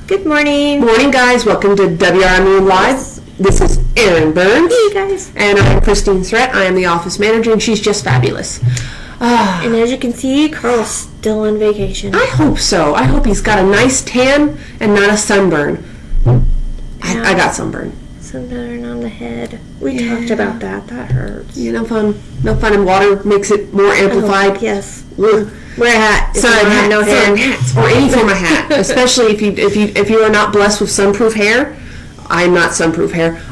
Good morning. Morning, guys. Welcome to WRME Live. Yes. This is Erin Burns. Hey, guys. And I'm Christine Threat. I am the office manager, and she's just fabulous. And as you can see, Carl's still on vacation. I hope so. I hope he's got a nice tan and not a sunburn. I got sunburn. Sunburn on the head. We talked about that. That hurts. Yeah, no fun. No fun, and water makes it more amplified. Oh, yes. Ugh. Wear a hat. If Sun you don't have no hair. hats, or any form of hat, especially if you are not blessed with sunproof hair. I'm not sunproof hair.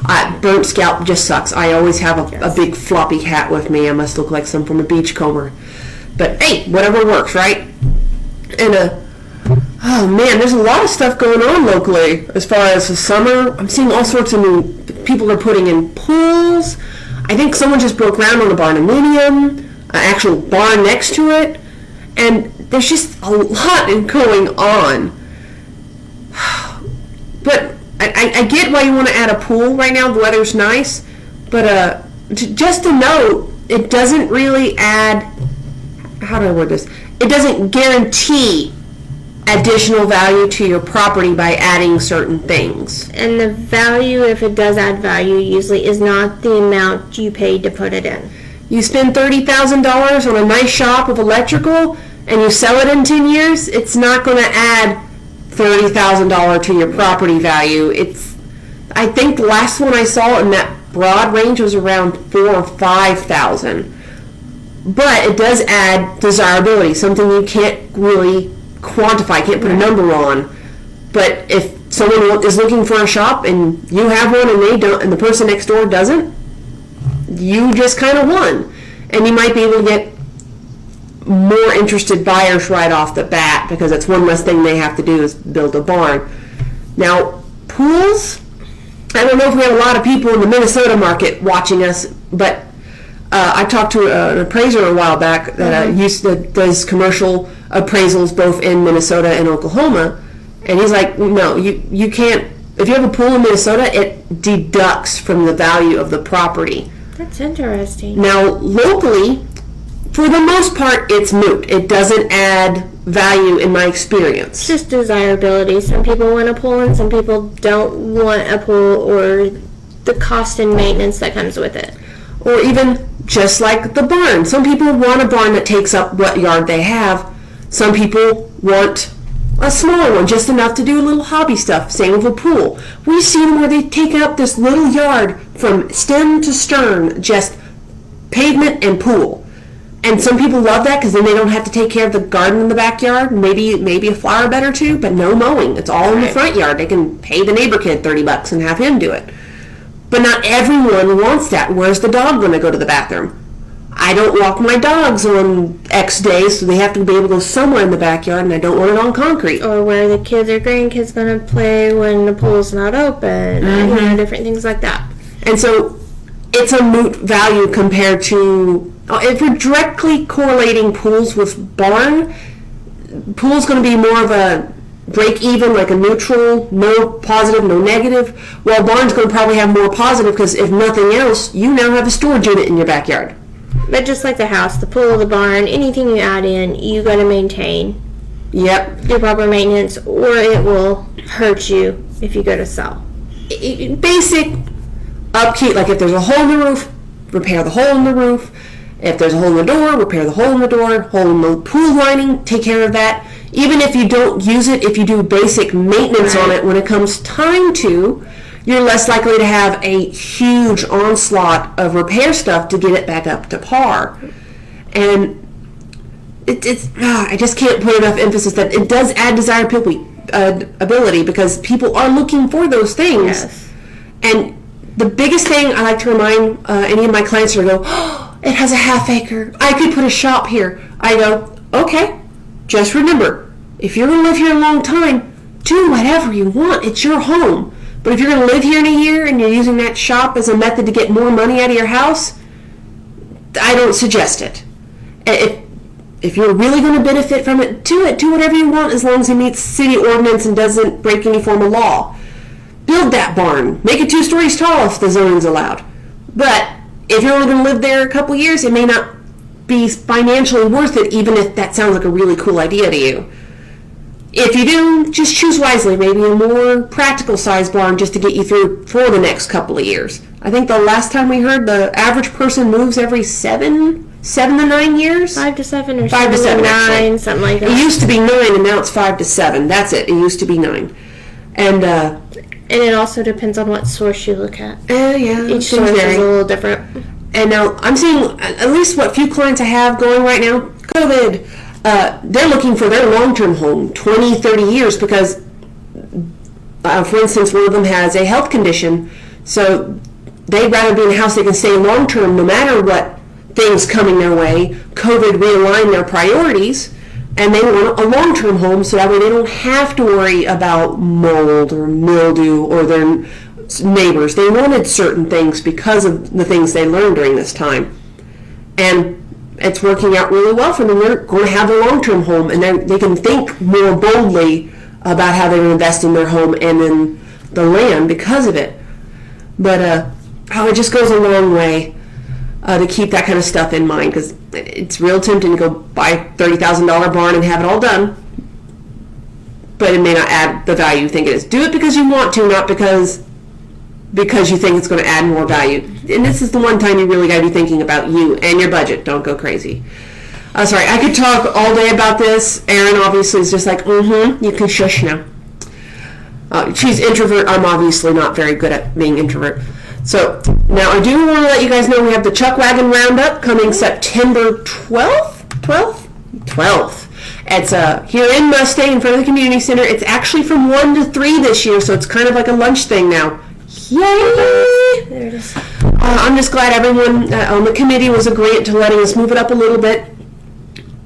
Burnt scalp just sucks. I always have a big floppy hat with me. I must look like some from a beachcomber. But hey, whatever works, right? And oh man, there's a lot of stuff going on locally as far as the summer. I'm seeing all sorts of new people are putting in pools. I think someone just broke ground on a barnuminium, an actual barn next to it. And there's just a lot going on. But I get why you want to add a pool right now. The weather's nice. But just to note, it doesn't really add, how do I word this? It doesn't guarantee additional value to your property by adding certain things. And the value, if it does add value, usually is not the amount you paid to put it in. You spend $30,000 on a nice shop of electrical and you sell it in 10 years, it's not going to add $30,000 to your property value. I think the last one I saw in that broad range was around $4,000 or $5,000. But it does add desirability, something you can't really quantify, can't put a number on. But if someone is looking for a shop and you have one and they don't, and the person next door doesn't, you just kind of won. And you might be able to get more interested buyers right off the bat because that's one less thing they have to do is build a barn. Now, pools, I don't know if we have a lot of people in the Minnesota market watching us, but I talked to an appraiser a while back that does commercial appraisals both in Minnesota and Oklahoma, and he's like, no, you can't, if you have a pool in Minnesota, it deducts from the value of the property. That's interesting. Now, locally, for the most part, it's moot. It doesn't add value in my experience. It's just desirability. Some people want a pool and some people don't want a pool, or the cost and maintenance that comes with it. Or even just like the barn. Some people want a barn that takes up what yard they have. Some people want a smaller one, just enough to do a little hobby stuff. Same with a pool. We've seen where they take up this little yard from stem to stern, just pavement and pool. And some people love that because then they don't have to take care of the garden in the backyard, maybe a flower bed or two, but no mowing. It's all in the front yard. They can pay the neighbor kid $30 and have him do it. But not everyone wants that. Where's the dog when I go to the bathroom? I don't walk my dogs on X days, so they have to be able to go somewhere in the backyard, and I don't want it on concrete. Or where the kids or grandkids going to play when the pool's not open, and different things like that. And so it's a moot value compared to, if we're directly correlating pools with barn, pool's going to be more of a break even, like a neutral, no positive, no negative, while barn's going to probably have more positive because if nothing else, you now have a storage unit in your backyard. But just like the house, the pool, the barn, anything you add in, you got to maintain. Yep. Your proper maintenance, or it will hurt you if you go to sell. Basic upkeep, like if there's a hole in the roof, repair the hole in the roof. If there's a hole in the door, repair the hole in the door. Hole in the pool lining, take care of that. Even if you don't use it, if you do basic maintenance on it, when it comes time to, you're less likely to have a huge onslaught of repair stuff to get it back up to par. And I just can't put enough emphasis that it does add desirability because people are looking for those things. Yes. And the biggest thing I like to remind any of my clients are oh, it has a half acre. I could put a shop here. I go, okay, just remember, if you're going to live here a long time, do whatever you want. It's your home. But if you're going to live here in a year and you're using that shop as a method to get more money out of your house, I don't suggest it. If you're really going to benefit from it, do whatever you want as long as it meets city ordinance and doesn't break any form of law. Build that barn. Make it 2 stories tall if the zoning's allowed. But if you're only going to live there a couple years, it may not be financially worth it, even if that sounds like a really cool idea to you. if you do, just choose wisely. Maybe a more practical size barn just to get you through for the next couple of years. I think the last time we heard, the average person moves every 7 to 9 years. 5 to 7 or 5 to 7, 9, actually. something like It that. used to be 9, and now it's 5 to 7. That's it. It used to be 9. And it also depends on what source you look at. yeah, Each source is a little different. And now I'm seeing at least what few clients I have going right now, COVID, they're looking for their long-term home, 20, 30 years, because, for instance, one of them has a health condition, so they'd rather be in a house they can stay long-term no matter what things coming their way. COVID realigned their priorities, and they want a long-term home so that way they don't have to worry about mold or mildew or their neighbors. They wanted certain things because of the things they learned during this time. And it's working out really well for them. They're going to have a long-term home, and they can think more boldly about how they're investing their home and in the land because of it. But it just goes a long way to keep that kind of stuff in mind, because it's real tempting to go buy a $30,000 barn and have it all done, but it may not add the value you think it is. Do it because you want to, not because you think it's going to add more value. And this is the one time you really got to be thinking about you and your budget. Don't go crazy. Sorry, I could talk all day about this. Erin obviously is just like, you can shush now. She's introvert. I'm obviously not very good at being introvert. So now I do want to let you guys know we have the Chuck Wagon Roundup coming September 12th. It's here in Mustang in front of the community center. It's actually from 1 to 3 this year, so it's kind of like a lunch thing now. Yay! There it is. I'm just glad everyone on the committee was agreeant to letting us move it up a little bit.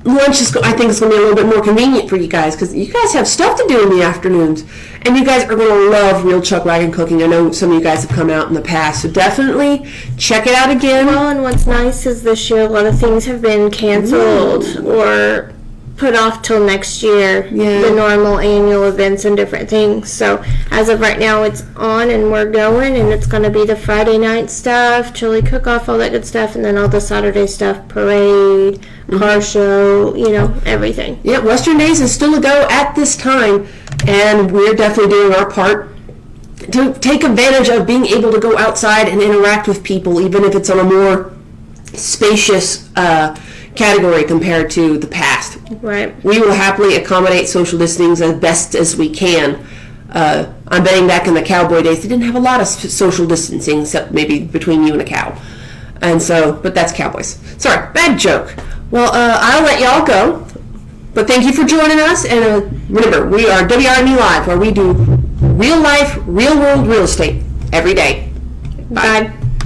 Lunch is, I think, is going to be a little bit more convenient for you guys, because you guys have stuff to do in the afternoons, and you guys are going to love real Chuck Wagon cooking. I know some of you guys have come out in the past, so definitely check it out again. Well, and what's nice is this year a lot of things have been canceled or put off till next year. Yeah. The normal annual events and different things. So as of right now, it's on and we're going, and it's going to be the Friday night stuff, chili cook-off, all that good stuff, and then all the Saturday stuff, parade, car show, everything. Yeah, Western Days is still a go at this time, and we're definitely doing our part to take advantage of being able to go outside and interact with people, even if it's on a more spacious category compared to the past. Right. We will happily accommodate social distancing as best as we can. I'm betting back in the cowboy days, they didn't have a lot of social distancing, except maybe between you and a cow. And so, but that's cowboys. Sorry, bad joke. Well, I'll let y'all go. But thank you for joining us. And remember, we are WRME Live, where we do real life, real world real estate every day. Bye.